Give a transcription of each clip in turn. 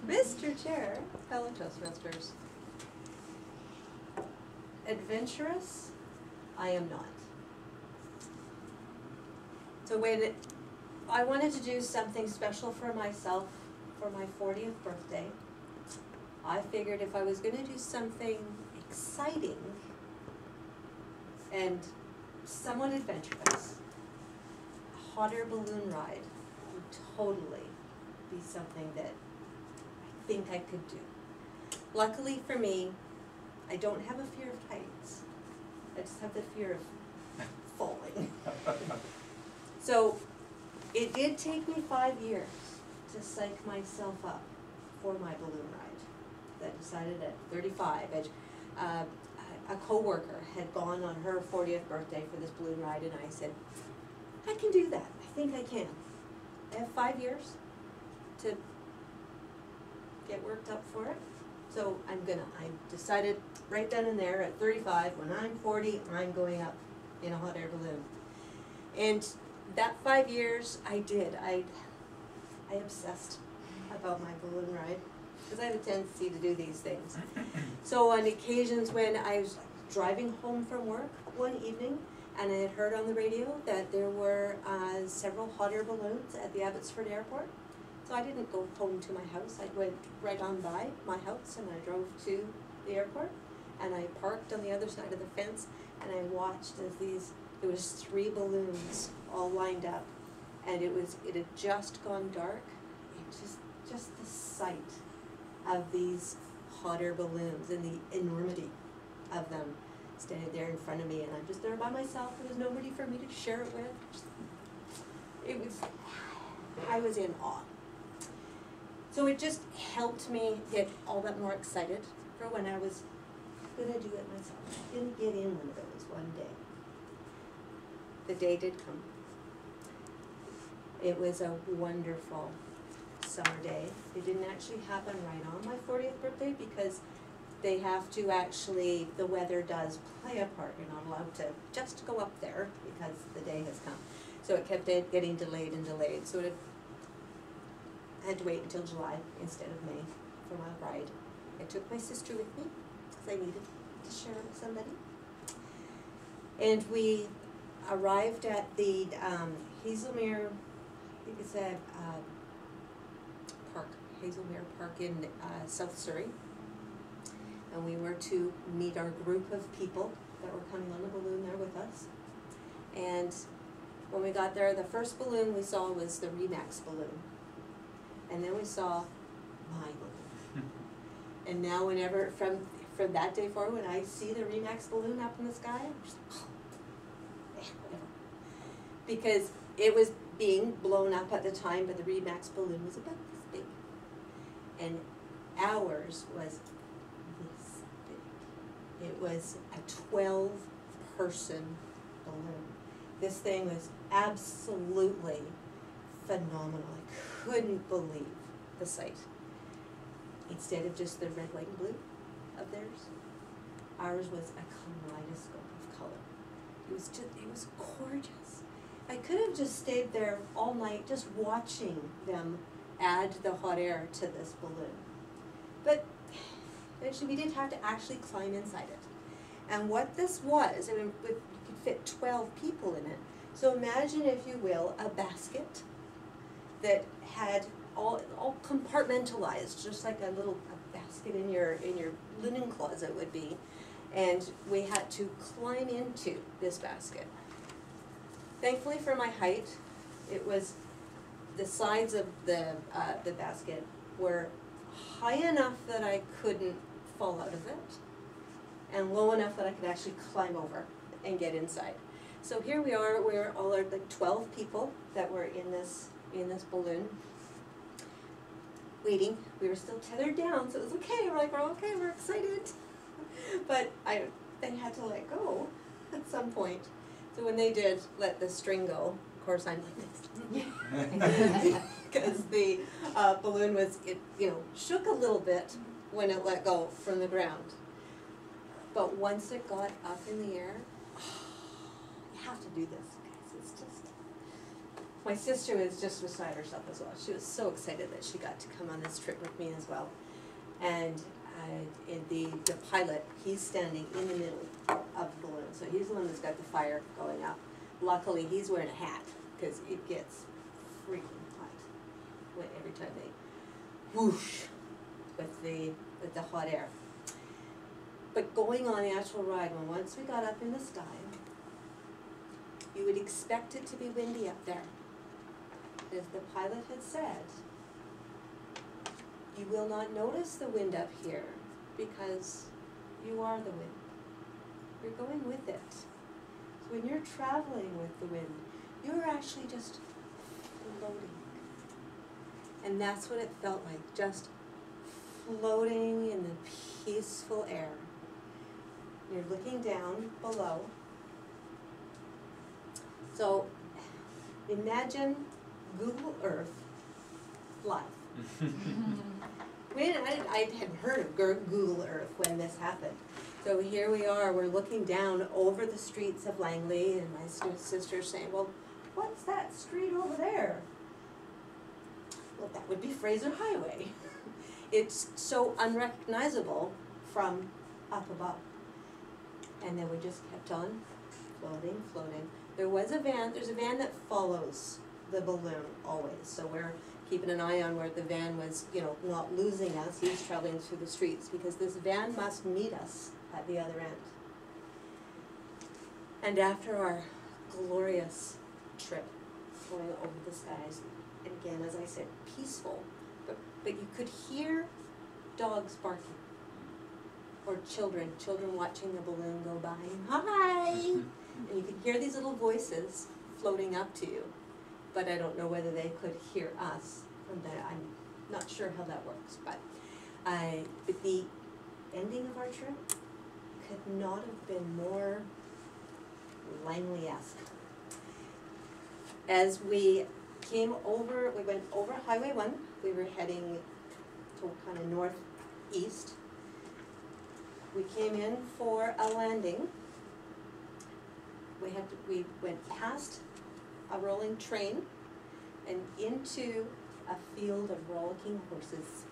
Mr. Chair, fellow Toastmasters. Adventurous, I am not. So when I wanted to do something special for myself for my 40th birthday, I figured if I was going to do something exciting and somewhat adventurous, a hot air balloon ride would totally be something that I think I could do. Luckily for me, I don't have a fear of heights. I just have the fear of falling. So it did take me 5 years to psych myself up for my balloon ride. I decided at 35, a coworker had gone on her 40th birthday for this balloon ride, and I said, I can do that. I think I can. I have 5 years to get worked up for it. So I decided right then and there at 35, when I'm 40, I'm going up in a hot air balloon. And that 5 years I did. I obsessed about my balloon ride because I have a tendency to do these things. So on occasions when I was driving home from work one evening and I had heard on the radio that there were several hot air balloons at the Abbotsford Airport. So I didn't go home to my house. I went right on by my house and I drove to the airport and I parked on the other side of the fence and I watched as there was 3 balloons all lined up, and it had just gone dark. It just the sight of these hot air balloons and the enormity of them standing there in front of me, and I'm just there by myself. There was nobody for me to share it with. I was in awe. So it just helped me get all that more excited for when I was gonna do it myself. I didn't get in one of those one day. The day did come. It was a wonderful summer day. It didn't actually happen right on my 40th birthday because they have to actually, the weather does play a part. You're not allowed to just go up there because the day has come. So it kept getting delayed and delayed. So I had to wait until July instead of May for my ride. I took my sister with me because I needed to share it with somebody. And we arrived at the Hazelmere, I think it's a park, Hazelmere Park in South Surrey. And we were to meet our group of people that were coming on the balloon there with us. And when we got there, the first balloon we saw was the Remax balloon. And then we saw my balloon. And now whenever, from that day forward, when I see the Remax balloon up in the sky, I'm just like, oh, yeah, whatever. Because it was being blown up at the time, but the Remax balloon was about this big. And ours was this big. It was a 12-person balloon. This thing was absolutely phenomenal. I couldn't believe the sight. Instead of just the red, white, and blue of theirs, ours was a kaleidoscope of color. It was gorgeous. I could have just stayed there all night just watching them add the hot air to this balloon. But eventually we did have to actually climb inside it. And what this was, I mean, you could fit 12 people in it. So imagine, if you will, a basket that had all compartmentalized, just like a basket in your linen closet would be. And we had to climb into this basket. Thankfully for my height, it was the sides of the basket were high enough that I couldn't fall out of it, and low enough that I could actually climb over and get inside. So here we are, we're all like 12 people that were in this balloon, waiting. We were still tethered down, so it was okay. We're like, we're okay, we're excited. But they had to let go at some point. So when they did let the string go, of course I'm like this. Because the balloon shook a little bit when it let go from the ground. But once it got up in the air, you have to do this, guys. It's just, my sister was just beside herself as well. She was so excited that she got to come on this trip with me as well. And the pilot, he's standing in the middle of the balloon, so he's the one that's got the fire going up. Luckily, he's wearing a hat, because it gets freaking hot every time they whoosh with the hot air. But going on the actual ride, once we got up in the sky, you would expect it to be windy up there. As the pilot had said, you will not notice the wind up here because you are the wind. You're going with it. So when you're traveling with the wind, you're actually just floating. And that's what it felt like, just floating in the peaceful air. You're looking down below. So imagine Google Earth live. I hadn't heard of Google Earth when this happened. So here we are, we're looking down over the streets of Langley, and my sister's saying, well, what's that street over there? Well, that would be Fraser Highway. It's so unrecognizable from up above. And then we just kept on floating, floating. There's a van that follows the balloon always, so we're keeping an eye on where the van was, not losing us. He's traveling through the streets because this van must meet us at the other end. And after our glorious trip going over the skies, and again, as I said, peaceful, but you could hear dogs barking, or children watching the balloon go by, hi! And you could hear these little voices floating up to you. But I don't know whether they could hear us from there. I'm not sure how that works. But the ending of our trip could not have been more Langley-esque. As we we went over Highway 1. We were heading to kind of northeast. We came in for a landing. We went past a rolling train and into a field of rollicking horses.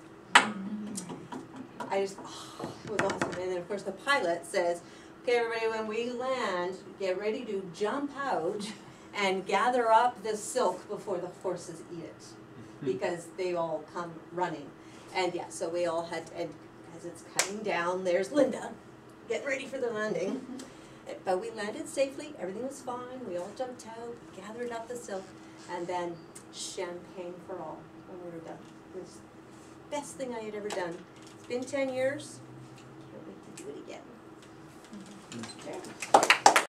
It was awesome. And then of course the pilot says, okay everybody, when we land, get ready to jump out and gather up the silk before the horses eat it, because they all come running. And yeah, so we all had, and as it's cutting down, there's Linda, getting ready for the landing. But we landed safely, everything was fine, we all jumped out, gathered up the silk, and then champagne for all when we were done. It was the best thing I had ever done. It's been 10 years, can't wait to do it again. There.